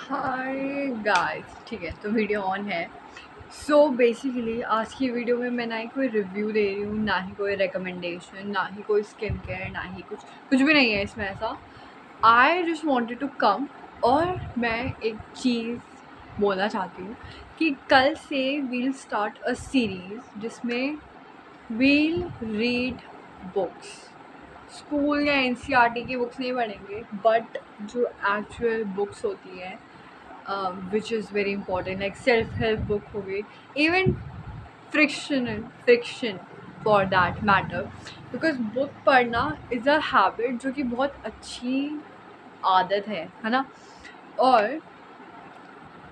Hi guys, ठीक है तो वीडियो ऑन है। सो बेसिकली आज की वीडियो में मैं ना ही कोई रिव्यू दे रही हूँ, ना ही कोई रिकमेंडेशन, ना ही कोई स्किन केयर, ना ही कुछ भी नहीं है इसमें ऐसा। I just wanted to come और मैं एक चीज़ बोलना चाहती हूँ कि कल से वील स्टार्ट अ सीरीज़ जिसमें वील रीड बुक्स। स्कूल या एनसीईआरटी की बुक्स नहीं पढ़ेंगे, बट जो एक्चुअल बुक्स होती हैं which is very important, like self-help book हो गई, even fiction for that matter, because book पढ़ना is a habit जो कि बहुत अच्छी आदत है ना। और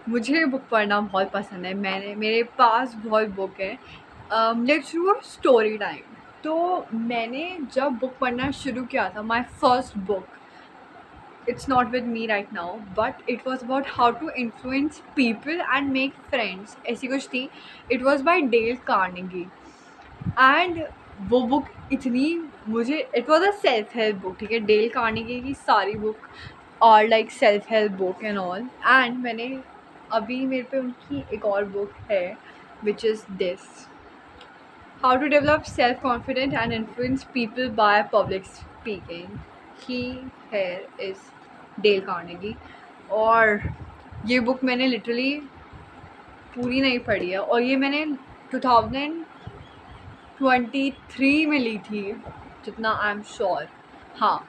मुझे बुक पढ़ना बहुत पसंद है। मेरे पास बहुत बुक है। Let's do a story time. तो मैंने जब बुक पढ़ना शुरू किया था, my first book, it's not with me right now, but it was about how to influence people and make friends, ऐसी कुछ थी। It was by Dale Carnegie and वो बुक इतनी मुझे, it was a self help book, ठीक है। Dale Carnegie की सारी बुक और like self help book and all, and मैंने अभी मेरे पे उनकी एक और बुक है which is this, How to Develop Self Confidence and Influence People by Public Speaking. He here is Dale Carnegie. और ये बुक मैंने लिटरली पूरी नहीं पढ़ी है, और ये मैंने 2023 में ली थी जितना आई एम श्योर। हाँ,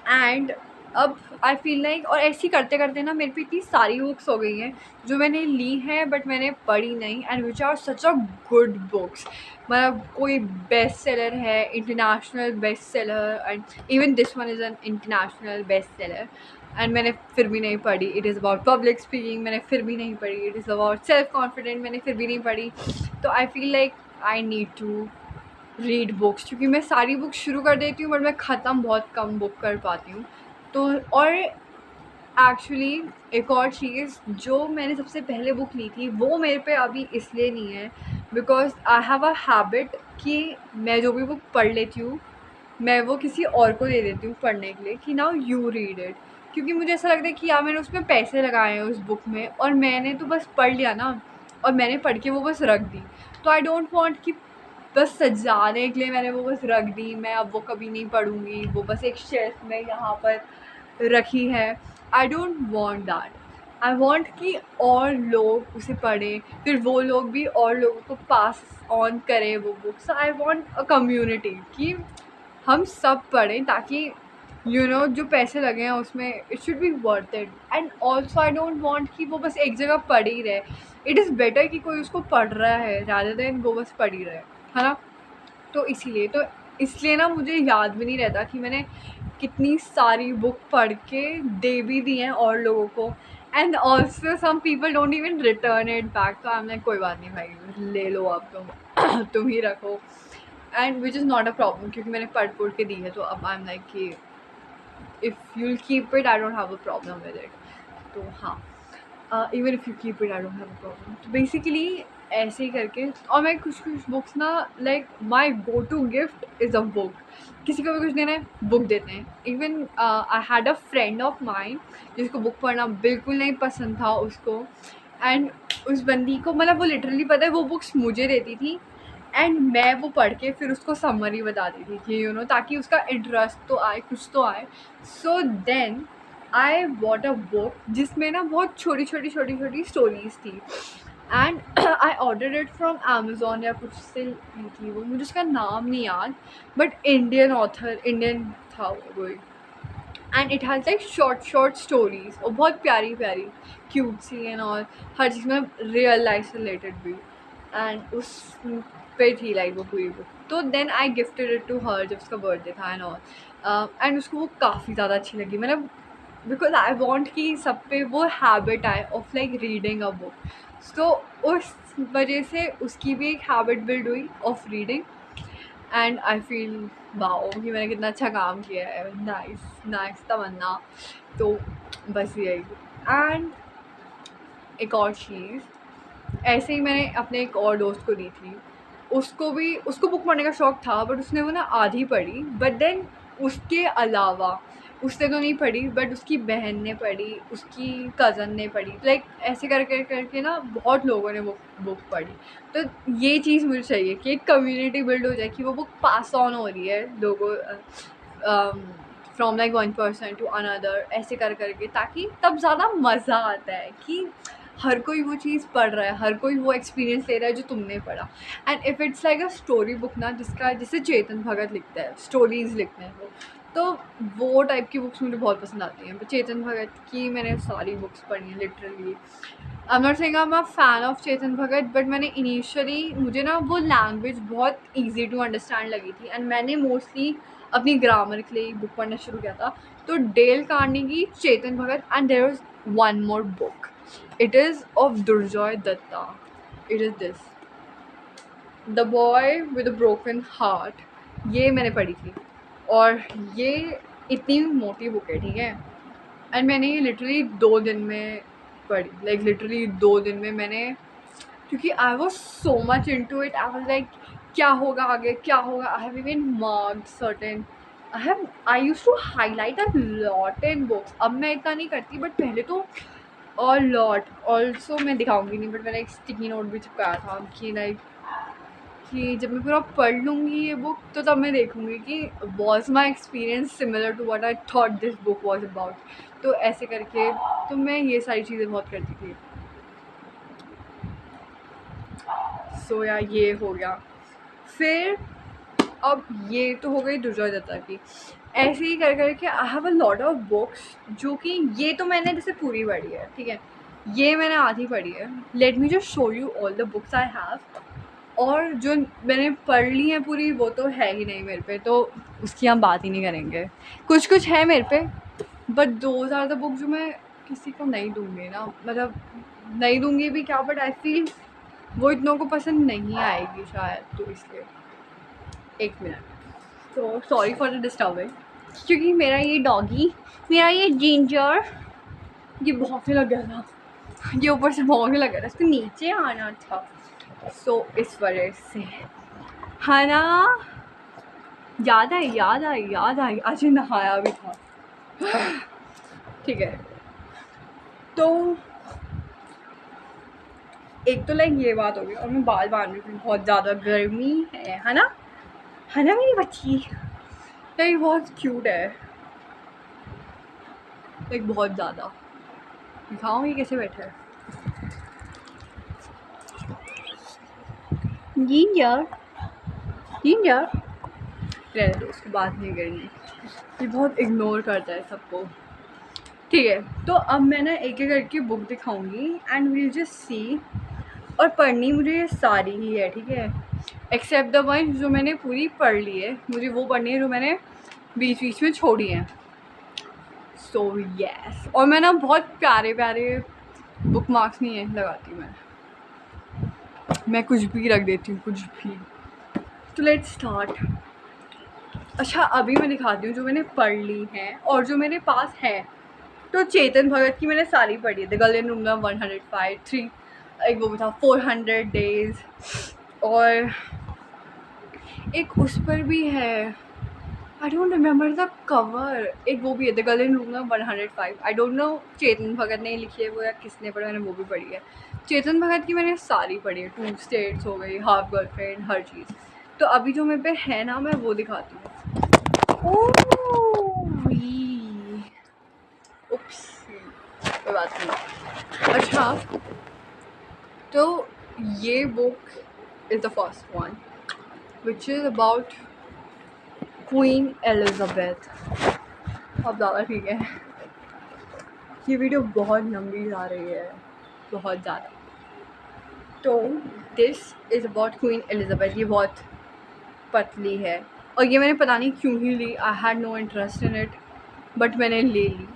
एंड अब आई फील लाइक, और ऐसे ही करते करते ना मेरे पे इतनी सारी बुक्स हो गई हैं जो मैंने ली हैं बट मैंने पढ़ी नहीं, and which are such a good books. मतलब कोई बेस्ट सेलर है, international best seller, and even this one is an international best seller, and मैंने फिर भी नहीं पढ़ी। It is about public speaking, मैंने फिर भी नहीं पढ़ी। It is about self confident, मैंने फिर भी नहीं पढ़ी। तो I feel like I need to read books, क्योंकि मैं सारी बुक्स शुरू कर देती हूँ बट मैं ख़त्म बहुत कम बुक कर पाती हूँ। तो और एक्चुअली एक और चीज़, जो मैंने सबसे पहले बुक ली थी वो मेरे पे अभी इसलिए नहीं है because I have a habit कि मैं जो भी बुक पढ़ लेती हूँ मैं वो किसी और को दे देती हूँ पढ़ने के लिए कि नाउ यू रीड इट, क्योंकि मुझे ऐसा लगता है कि यार मैंने उसमें पैसे लगाए हैं उस बुक में, और मैंने तो बस पढ़ लिया ना, और मैंने पढ़ के वो बस रख दी। तो आई डोंट वांट कि बस सजाने के लिए मैंने वो बस रख दी, मैं अब वो कभी नहीं पढ़ूँगी, वो बस एक शेल्फ में यहाँ पर रखी है। I don't want that. I want कि और लोग उसे पढ़ें, फिर वो लोग भी और लोगों को पास ऑन करें वो books. I want a community कि हम सब पढ़ें, ताकि जो पैसे लगे हैं उसमें it should be worth it. And also I don't want कि वो बस एक जगह पढ़ ही रहे। इट इज़ बेटर कि कोई उसको पढ़ रहा है रादर देन वो बस पढ़ ही रहे, है ना। तो इसलिए ना मुझे याद भी नहीं रहता कि मैंने कितनी सारी बुक पढ़ के दे भी दी हैं और लोगों को। And also some people don't even return it back. तो आई एम लाइक कोई बात नहीं भाई, ले लो आप, तुम ही रखो। And which is not a problem, क्योंकि मैंने पढ़ के दी है। तो अब आई एम लाइक कि if you'll keep it I don't have a problem with it. तो हाँ, even if you keep it I don't have a problem. तो बेसिकली ऐसे ही करके, और मैं कुछ बुक्स ना, like my go to gift is a book. किसी को भी कुछ देना है बुक देते हैं। Even I had a friend of mine जिसको बुक पढ़ना बिल्कुल नहीं पसंद था उसको, एंड उस बंदी को, मतलब वो लिटरली पता है वो बुक्स मुझे देती थी, एंड मैं वो पढ़ के फिर उसको समरी बताती थी कि ताकि उसका इंटरेस्ट तो आए, कुछ तो आए। So then I bought a book जिसमें ना बहुत छोटी छोटी स्टोरीज थी, and I order it from Amazon या कुछ से ली थी वो, मुझे उसका नाम नहीं याद, बट इंडियन ऑथर, इंडियन था वो कोई। And it has like short stories, और बहुत प्यारी प्यारी क्यूट सी एंड ऑल, हर चीज़ में रियल लाइफ से रिलेटेड भी। एंड उस पे थी लाइक वो पूरी बुक। तो then I gifted it to her जब उसका बर्थडे था एंड ऑल, एंड उसको वो काफ़ी ज़्यादा अच्छी लगी। मतलब बिकॉज आई वॉन्ट कि सब पे वो हैबिट आए of like reading a book. तो उस वजह से उसकी भी एक हैबिट बिल्ड हुई of reading, and I feel wow कि मैंने कितना अच्छा काम किया है। नाइस नाइस तमन्ना। तो बस यही। एंड एक और चीज़, ऐसे ही मैंने अपने एक और दोस्त को दी थी, उसको बुक पढ़ने का शौक़ था, बट उसने वो ना आधी पढ़ी। बट देन उसके अलावा उसने तो नहीं पढ़ी बट उसकी बहन ने पढ़ी, उसकी कज़न ने पढ़ी, लाइक ऐसे करके ना बहुत लोगों ने वो बुक पढ़ी। तो ये चीज़ मुझे चाहिए कि एक कम्युनिटी बिल्ड हो जाए, कि वो बुक पास ऑन हो रही है लोगों from like one person to another, ऐसे करके, ताकि तब ज़्यादा मज़ा आता है कि हर कोई वो चीज़ पढ़ रहा है, हर कोई वो एक्सपीरियंस ले रहा है जो तुमने पढ़ा। And if it's like a story book ना, जिसे चेतन भगत लिखता है, स्टोरीज़ लिखते हैं वो, तो वो टाइप की बुक्स मुझे बहुत पसंद आती हैं। चेतन भगत की मैंने सारी बुक्स पढ़ी हैं literally. I am not saying I am a fan of Chetan Bhagat, but मैंने इनिशियली, मुझे ना वो लैंग्वेज बहुत ईजी टू अंडरस्टैंड लगी थी, एंड मैंने मोस्टली अपनी ग्रामर के लिए बुक पढ़ना शुरू किया था। तो Dale Carnegie, Chetan Bhagat, and there was one more book, it is of Durjoy Datta. It is this, the boy with a broken heart. ये मैंने पढ़ी थी, और ये इतनी मोटी बुक है, ठीक है, एंड मैंने ये लिटरली 2 दिन में पढ़ी, लाइक लिटरली 2 दिन में मैंने, क्योंकि I was so much into it. I was like क्या होगा आगे, क्या होगा। I have even marked certain, I used to highlight a lot in books. अब मैं इतना नहीं करती, बट पहले तो और लॉट। ऑल्सो मैं दिखाऊंगी नहीं, बट मैंने एक स्टिकी नोट भी चिपकाया था कि लाइक, कि जब मैं पूरा पढ़ लूँगी ये बुक, तो तब मैं देखूँगी कि was my experience similar to what I thought this book was about. तो ऐसे करके, तो मैं ये सारी चीज़ें बहुत करती थी। सो या ये हो गया। फिर अब ये तो हो गई दुर्जोय दत्ता की। ऐसे ही करके I have a lot of books, जो कि ये तो मैंने जैसे पूरी पढ़ी है, ठीक है, ये मैंने आधी पढ़ी है। Let me just show you all the books I have. और जो मैंने पढ़ ली है पूरी, वो तो है ही नहीं मेरे पे, तो उसकी हम बात ही नहीं करेंगे। कुछ है मेरे पे, but those are the book जो मैं किसी को नहीं दूँगी ना, मतलब नहीं दूँगी भी क्या, बट आई फील वो इतनों को पसंद नहीं आएगी शायद, तो इसलिए। एक मिनट, तो सॉरी फॉर द डिस्टर्बिंग, क्योंकि मेरा ये डॉगी, मेरा ये जिंजर, ये भौंकने लग गया था, ये ऊपर से भौंकने लग गया था, इसको नीचे आना था। सो इस वजह से, है ना, याद आई, आज नहाया भी था। ठीक है, तो एक तो लाइक ये बात हो गई, और मैं बाल बांध रही थी, बहुत ज़्यादा गर्मी है ना, मेरी बच्ची लाइक बहुत क्यूट है, लाइक बहुत ज़्यादा। दिखाऊँ ये कैसे बैठा है, जिंजर रहने दो, उसकी बात नहीं करनी, ये बहुत इग्नोर करता है सबको। ठीक है, तो अब मैं ना एक एक करके बुक दिखाऊंगी, एंड वील जस्ट सी। और पढ़नी मुझे ये सारी ही है, ठीक है, एक्सेप्ट द वन जो मैंने पूरी पढ़ ली है, मुझे वो पढ़नी है जो मैंने बीच में छोड़ी हैं। सो यस, और मैं ना बहुत प्यारे बुक मार्क्स नहीं है लगाती, मैं कुछ भी रख देती हूँ, कुछ भी। तो लेट्स स्टार्ट। अच्छा, अभी मैं दिखाती हूँ जो मैंने पढ़ ली हैं और जो मेरे पास है। तो चेतन भगत की मैंने सारी पढ़ी है, the girl in room number 105, 3, एक वो भी था 400 डेज, और एक उस पर भी है, I don't remember the cover, एक वो भी है, the girl in room number 105। I don't know Chetan Bhagat ने लिखी है वो या किसने पढ़ा, मैंने वो भी पढ़ी है। चेतन भगत की मैंने सारी पढ़ी है, 2 स्टेट्स हो गई, हाफ गर्लफ्रेंड, हर चीज़। तो अभी जो मेरे पे है ना, मैं वो दिखाती हूँ। कोई बात नहीं। अच्छा, तो ये book is the first one which is about queen Elizabeth. अब ज़्यादा ठीक है, ये वीडियो बहुत लंबी जा रही है, बहुत ज़्यादा। तो this is about queen Elizabeth, ये बहुत पतली है, और ये मैंने पता नहीं क्यों ही ली, I had no interest in it, but मैंने ले ली।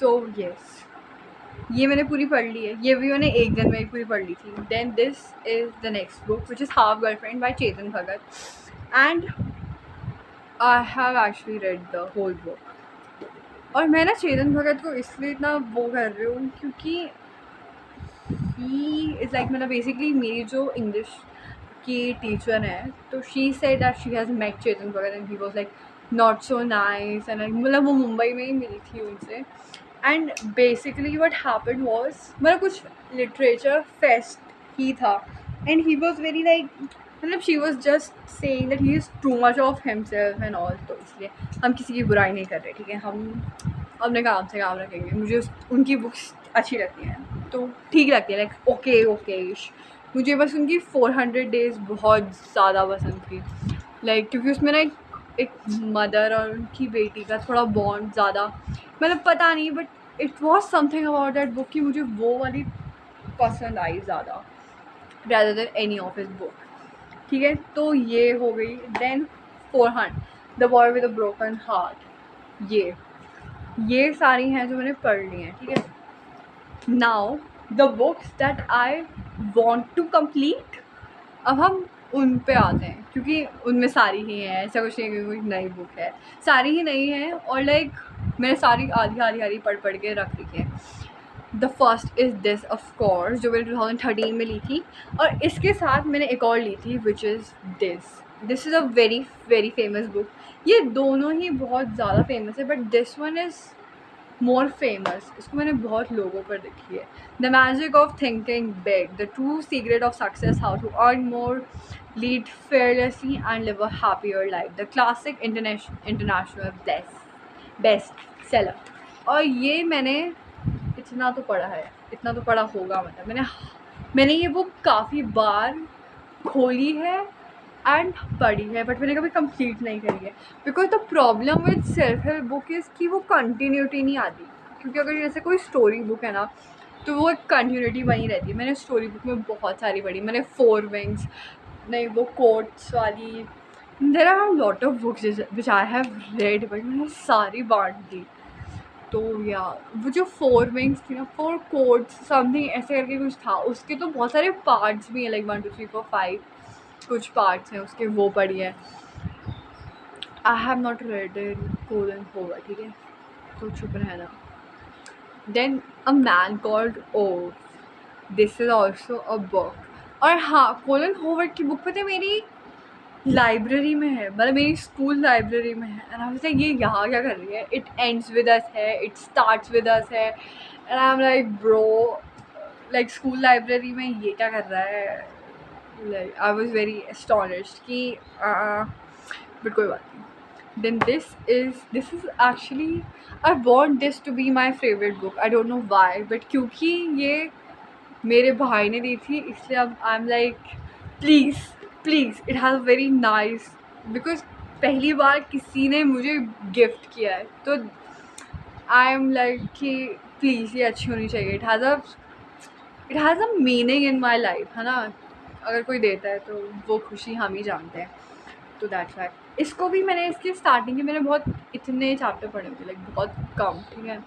सो यस, ये मैंने पूरी पढ़ ली है, ये भी मैंने एक दिन में ही पूरी पढ़ ली थी। Then this is the next book which is half girlfriend by Chetan Bhagat, and I have actually read the whole book. और मैं ना चेतन भगत को इसलिए इतना वो कर रही हूँ क्योंकि ही इज़ लाइक, मतलब बेसिकली मेरी जो इंग्लिश की टीचर है, तो she said that she has met Chetan Bhagat and he was like not so nice and मतलब वो मुंबई में ही मिली थी उनसे। And basically what happened was मतलब कुछ लिटरेचर फेस्ट ही था and he was very like मतलब she was just saying that he is too much of himself and all. तो इसलिए हम किसी की बुराई नहीं कर रहे, ठीक है, हम अपने काम से काम रखेंगे। मुझे उनकी बुक्स अच्छी लगती हैं तो ठीक लगती है, लाइक ओके ओकेश। मुझे बस उनकी 400 डेज़ बहुत ज़्यादा पसंद थी, लाइक क्योंकि उसमें ना एक मदर और उनकी बेटी का थोड़ा बॉन्ड ज़्यादा मतलब पता नहीं, but it was something about that book कि मुझे वो वाली पसंद आई ज़्यादा rather than any of his book. ठीक है, तो ये हो गई। Then 400 the boy with a broken heart, ये सारी हैं जो मैंने पढ़ ली हैं। ठीक है, now the books that I want to complete, अब हम उन पे आते हैं क्योंकि उनमें सारी ही हैं, ऐसा कुछ नहीं है कि कोई नई बुक है, सारी ही नई हैं और लाइक मैंने सारी आधी पढ़ के रख रखी है। The first is this of course, जो मैंने 2013 में ली थी, और इसके साथ मैंने एक और ली थी which is this is a very very famous book. ये दोनों ही बहुत ज़्यादा फेमस है but this one is more famous, इसको मैंने बहुत लोगों पर देखी है। The magic of thinking big, the true secret of success, how to earn more, lead fearlessly and live a happier life, the classic international best seller. और ये मैंने इतना तो पढ़ा है, इतना तो पढ़ा होगा, मतलब मैंने ये बुक काफ़ी बार खोली है एंड पढ़ी है बट मैंने कभी कंप्लीट नहीं करी है। Because the problem with self help book is कि वो कंटिन्यूटी नहीं आती, क्योंकि अगर जैसे कोई स्टोरी बुक है ना तो वो एक कंटिन्यूटी बनी रहती है। मैंने स्टोरी बुक में बहुत सारी पढ़ी, मैंने 4 विंग्स, नहीं वो कोट्स वाली, there are lot of books which I have read but मैंने सारी बांट दी। तो या वो जो 4 विंग्स थी ना, 4 कोट्स समथिंग ऐसे करके कुछ था, उसके तो बहुत सारे पार्ट्स भी हैं, लाइक 1 2 3 4 5 कुछ पार्ट्स हैं उसके, वो पढ़ी है। I have not read in Colleen Hoover, ठीक है, तो चुप रहना। Then a man called Ove, this is also a book. और हाँ, कोलन होवर्ड की बुक पता है मेरी लाइब्रेरी में है, मतलब मेरी स्कूल लाइब्रेरी में है। एंड आई वाज लाइक ये यहाँ क्या कर रही है, इट एंड्स विद अस है, इट स्टार्ट्स विद अस है, and I am like bro, like school library में ये क्या कर रहा है। Like I was very astonished कि बट कोई बात नहीं। Then this is actually, I want this to be my favorite book. I don't know why, but क्योंकि ये मेरे भाई ने दी थी इसलिए अब I am like please it has very nice, because पहली बार किसी ने मुझे गिफ्ट किया है तो आई एम लाइक कि प्लीज़ ये अच्छी होनी चाहिए। It has a meaning in my life, है ना, अगर कोई देता है तो वो खुशी हम ही जानते हैं। तो दैट्स वाई इसको भी मैंने, इसकी स्टार्टिंग के मैंने बहुत इतने चैप्टर पढ़े थे, लाइक बहुत कम, ठीक है,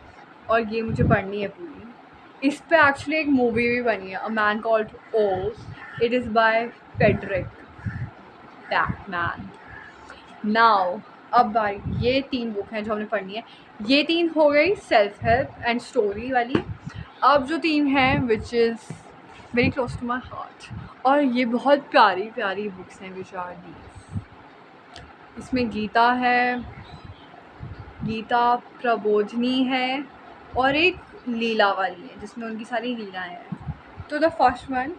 और ये मुझे पढ़नी है पूरी। इस पे एक्चुअली एक मूवी भी बनी है, a man called Ove, it is by Fredrik Backman. Now अब भाई ये 3 बुक हैं जो हमने पढ़नी है, ये 3 हो गई सेल्फ हेल्प एंड स्टोरी वाली। अब जो 3 हैं which is very close to my heart, और ये बहुत प्यारी प्यारी बुक्स हैं विच आर दीज। इसमें गीता है, गीता प्रबोधिनी है, और एक लीला वाली है जिसमें उनकी सारी लीलाएं हैं। तो द फर्स्ट वन,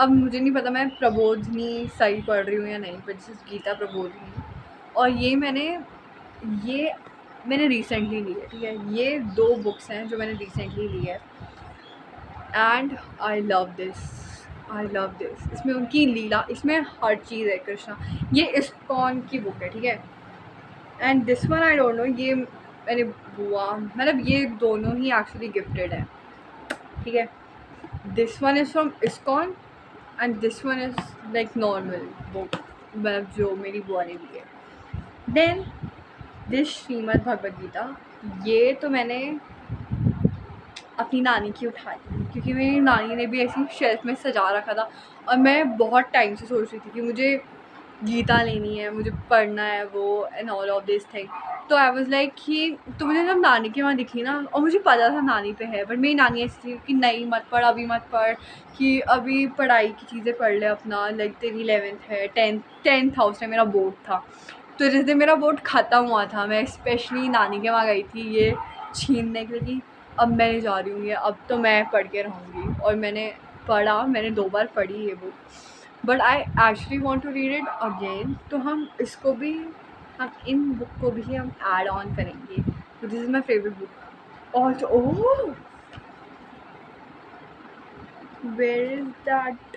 अब मुझे नहीं पता मैं प्रबोधिनी सही पढ़ रही हूँ या नहीं, but this is Gita Prabodhini, और ये मैंने रिसेंटली ली है, ठीक है। ये 2 बुक्स हैं जो मैंने रिसेंटली ली है एंड आई लव दिस। इसमें उनकी लीला, इसमें हर चीज़ है कृष्णा। ये इस्कॉन की बुक है, ठीक है। And this one I don't no, ये मैंने बुआ, मतलब ये दोनों ही एक्चुअली गिफ्टेड है, ठीक है। This one is from ISKCON and this one is like normal book, मतलब जो मेरी बुआ ने ली है। देन दिस श्रीमद् भगवद गीता, ये तो मैंने अपनी नानी की उठाई क्योंकि मेरी नानी ने भी ऐसी शेल्फ में सजा रखा था और मैं बहुत टाइम से सोच रही थी कि मुझे गीता लेनी है, मुझे पढ़ना है वो and all of this thing. तो आई वाज लाइक कि, तो मुझे जब नानी के वहाँ दिखी ना, और मुझे पता था नानी पे है, बट मेरी नानी ऐसी थी कि नहीं मत पढ़, अभी मत पढ़, कि अभी पढ़ाई की चीज़ें पढ़ ले अपना, लाइक तेरी 11th है, 10th हाउस है, मेरा बोर्ड था। तो जिस दिन मेरा बोर्ड ख़त्म हुआ था, मैं स्पेशली नानी के वहाँ गई थी ये छीनने के लिए कि अब मैं नहीं जा रही हूँ ये, अब तो मैं पढ़ के रहूँगी। और मैंने पढ़ा, मैंने 2 बार पढ़ी ये book, but I actually want to read it again. तो हम इसको भी, हम इन बुक को भी हम ऐड ऑन करेंगे। तो this is my favourite book. और oh, where is that?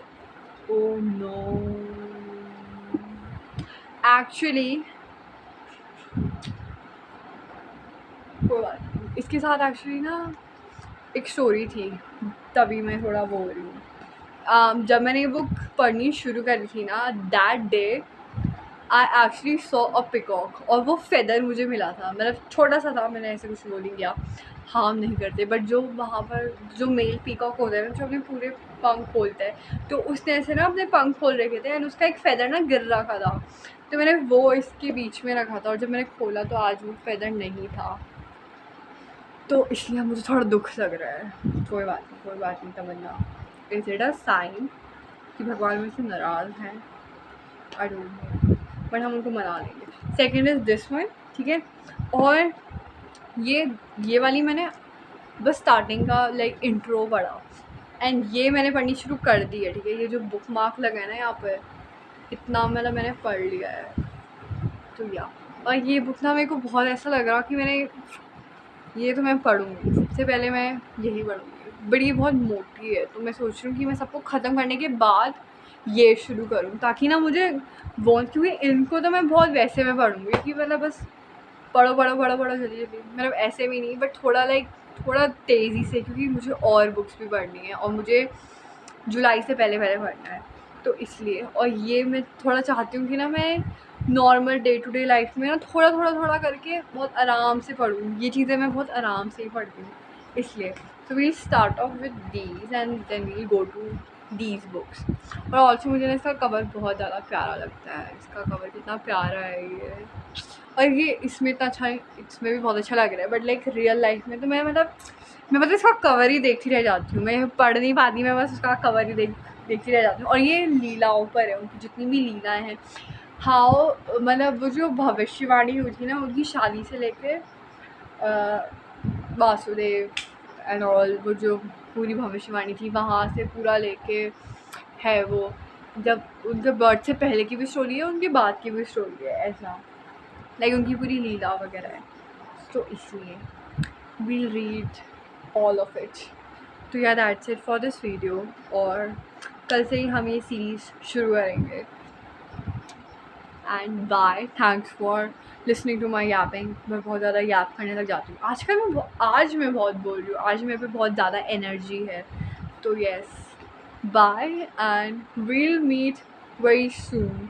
Oh no, actually कोई बात नहीं, इसके साथ एक्चुअली ना एक स्टोरी थी, तभी मैं थोड़ा वो हो रही हूँ। जब मैंने ये बुक पढ़नी शुरू करी थी ना, that day I actually saw a peacock, और वो फेदर मुझे मिला था, मतलब छोटा सा था, मैंने ऐसे कुछ वो नहीं किया, हार्म नहीं करते, बट जो वहाँ पर जो मेल पीकॉक होता है ना, जो अपने पूरे पंख खोलता है, तो उसने ऐसे ना अपने पंख खोल रखे थे एंड उसका एक फेदर ना गिर रखा था, तो मैंने वो इसके बीच में रखा था, और जब मैंने खोला तो आज वो फेदर नहीं था, तो इसलिए मुझे थोड़ा दुख लग रहा है। कोई बात नहीं तमन्ना, इज इट अ साइन कि भगवान मुझसे नाराज़ हैं? आई डोंट नो, बट हम उनको मना लेंगे। सेकेंड इज़ दिस वन, ठीक है। और ये वाली मैंने बस स्टार्टिंग का लाइक इंट्रो पढ़ा, एंड ये मैंने पढ़नी शुरू कर दी है, ठीक है। ये जो बुक मार्क लगा है ना यहाँ पर, इतना मतलब मैंने पढ़ लिया है, तो या। और ये बुक ना मेरे को बहुत ऐसा लग रहा कि ये तो मैं पढ़ूँगी, सबसे पहले मैं यही पढ़ूँगी, बट ये बहुत मोटी है, तो मैं सोच रही हूँ कि मैं सबको ख़त्म करने के बाद ये शुरू करूँ, ताकि ना मुझे वो, क्योंकि इनको तो मैं बहुत वैसे में पढ़ूँगी कि मतलब बस पढ़ो जल्दी, मतलब ऐसे भी नहीं, बट थोड़ा तेज़ी से, क्योंकि मुझे और बुक्स भी पढ़नी है और मुझे जुलाई से पहले पढ़ना है, तो इसलिए। और ये मैं थोड़ा चाहती हूँ कि ना मैं normal day to day life में ना थोड़ा करके बहुत आराम से पढूँ, ये चीज़ें मैं बहुत आराम से ही पढ़ती हूँ, इसलिए। तो we'll start off with these and then we'll go to these books. और ऑल्सो मुझे ना इसका कवर बहुत ज़्यादा प्यारा लगता है, इसका कवर कितना प्यारा है ये, और ये इसमें इतना अच्छा, इसमें भी बहुत अच्छा लग रहा है, बट लाइक रियल लाइफ में तो मैं मतलब इसका कवर ही देखती रह जाती हूँ, मैं पढ़ नहीं पाती, मैं बस उसका कवर ही देखती रह जाती हूँ। और ये लीलाओं पर है, उनकी जितनी भी लीलाएँ हैं, हाउ मतलब वो जो भविष्यवाणी हुई थी ना उनकी शादी से लेके वासुदेव एंड ऑल, वो जो पूरी भविष्यवाणी थी वहाँ से पूरा लेके है वो, जब उनके बर्थ से पहले की भी स्टोरी है, उनके बाद की भी स्टोरी है, ऐसा लाइक उनकी पूरी लीला वगैरह है, तो इसलिए we'll read all of it. तो या that's it for this video, और कल से ही हम ये सीरीज़ शुरू करेंगे। And bye, thanks for listening to my yapping. मैं बहुत ज़्यादा याप करने लग जाती हूँ आजकल, आज मैं बहुत बोल रही हूँ, आज मेरे पे बहुत ज़्यादा एनर्जी है, तो yes, bye and we'll meet very soon.